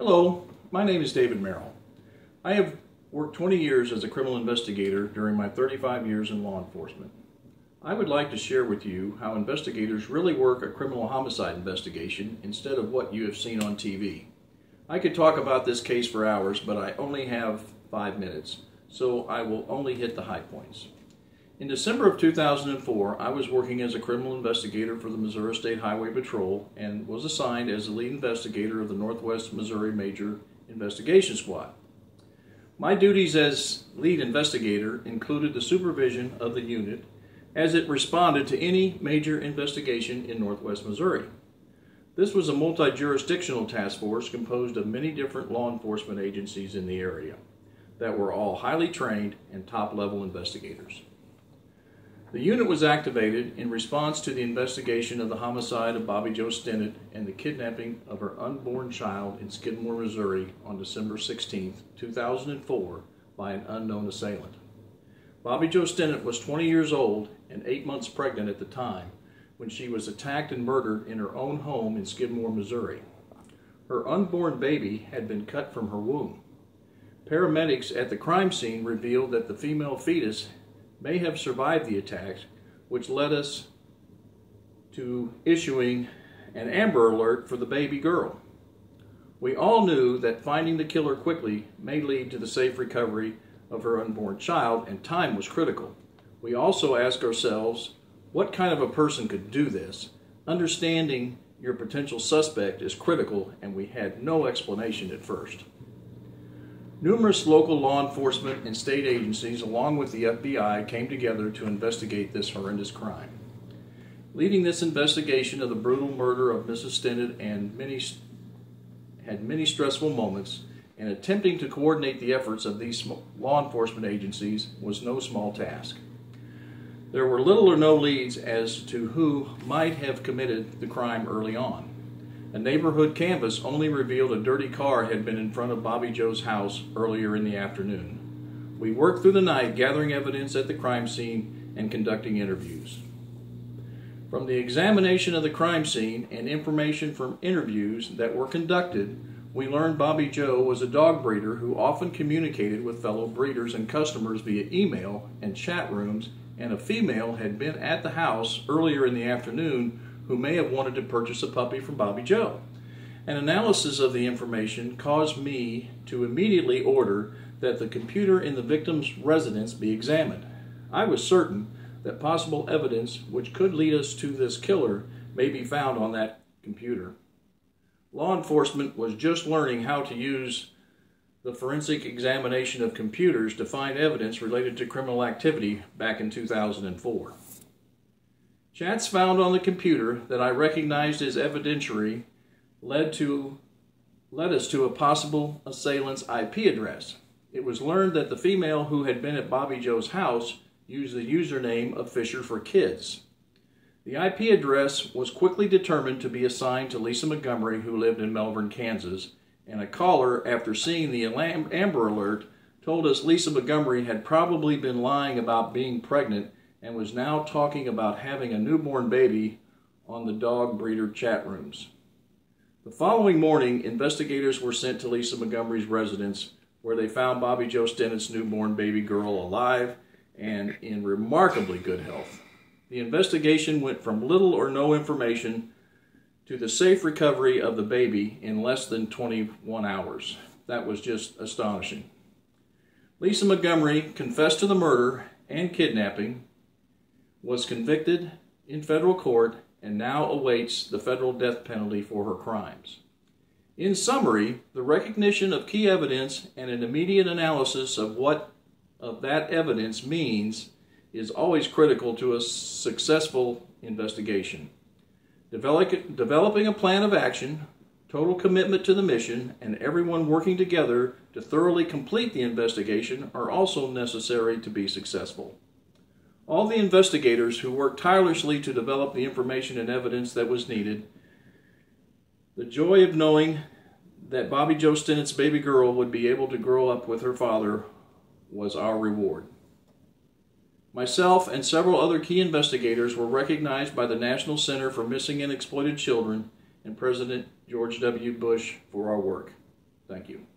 Hello, my name is David Merrill. I have worked 20 years as a criminal investigator during my 35 years in law enforcement. I would like to share with you how investigators really work a criminal homicide investigation instead of what you have seen on TV. I could talk about this case for hours, but I only have 5 minutes, so I will only hit the high points. In December of 2004, I was working as a criminal investigator for the Missouri State Highway Patrol and was assigned as the lead investigator of the Northwest Missouri Major Investigation Squad. My duties as lead investigator included the supervision of the unit as it responded to any major investigation in Northwest Missouri. This was a multi-jurisdictional task force composed of many different law enforcement agencies in the area that were all highly trained and top-level investigators. The unit was activated in response to the investigation of the homicide of Bobby Jo Stinnett and the kidnapping of her unborn child in Skidmore, Missouri on December 16, 2004 by an unknown assailant. Bobby Jo Stinnett was 20 years old and 8 months pregnant at the time when she was attacked and murdered in her own home in Skidmore, Missouri. Her unborn baby had been cut from her womb. Paramedics at the crime scene revealed that the female fetus may have survived the attack, which led us to issuing an Amber Alert for the baby girl. We all knew that finding the killer quickly may lead to the safe recovery of her unborn child, and time was critical. We also asked ourselves, what kind of a person could do this? Understanding your potential suspect is critical, and we had no explanation at first. Numerous local law enforcement and state agencies, along with the FBI, came together to investigate this horrendous crime. Leading this investigation of the brutal murder of Mrs. Stinnett had many stressful moments, and attempting to coordinate the efforts of these law enforcement agencies was no small task. There were little or no leads as to who might have committed the crime early on. A neighborhood canvass only revealed a dirty car had been in front of Bobby Jo's house earlier in the afternoon. We worked through the night gathering evidence at the crime scene and conducting interviews. From the examination of the crime scene and information from interviews that were conducted, we learned Bobby Jo was a dog breeder who often communicated with fellow breeders and customers via email and chat rooms, and a female had been at the house earlier in the afternoon who may have wanted to purchase a puppy from Bobby Jo. An analysis of the information caused me to immediately order that the computer in the victim's residence be examined. I was certain that possible evidence which could lead us to this killer may be found on that computer. Law enforcement was just learning how to use the forensic examination of computers to find evidence related to criminal activity back in 2004. Chats found on the computer that I recognized as evidentiary led us to a possible assailant's IP address. It was learned that the female who had been at Bobby Jo's house used the username of Fisher for Kids. The IP address was quickly determined to be assigned to Lisa Montgomery, who lived in Melbourne, Kansas, and a caller, after seeing the Amber Alert, told us Lisa Montgomery had probably been lying about being pregnant and was now talking about having a newborn baby on the dog breeder chat rooms. The following morning, investigators were sent to Lisa Montgomery's residence, where they found Bobby Jo Stinnett's newborn baby girl alive and in remarkably good health. The investigation went from little or no information to the safe recovery of the baby in less than 21 hours. That was just astonishing. Lisa Montgomery confessed to the murder and kidnapping, was convicted in federal court, and now awaits the federal death penalty for her crimes. In summary, the recognition of key evidence and an immediate analysis of what that evidence means is always critical to a successful investigation. Developing a plan of action, total commitment to the mission, and everyone working together to thoroughly complete the investigation are also necessary to be successful. All the investigators who worked tirelessly to develop the information and evidence that was needed, the joy of knowing that Bobby Jo Stinnett's baby girl would be able to grow up with her father was our reward. Myself and several other key investigators were recognized by the National Center for Missing and Exploited Children and President George W. Bush for our work. Thank you.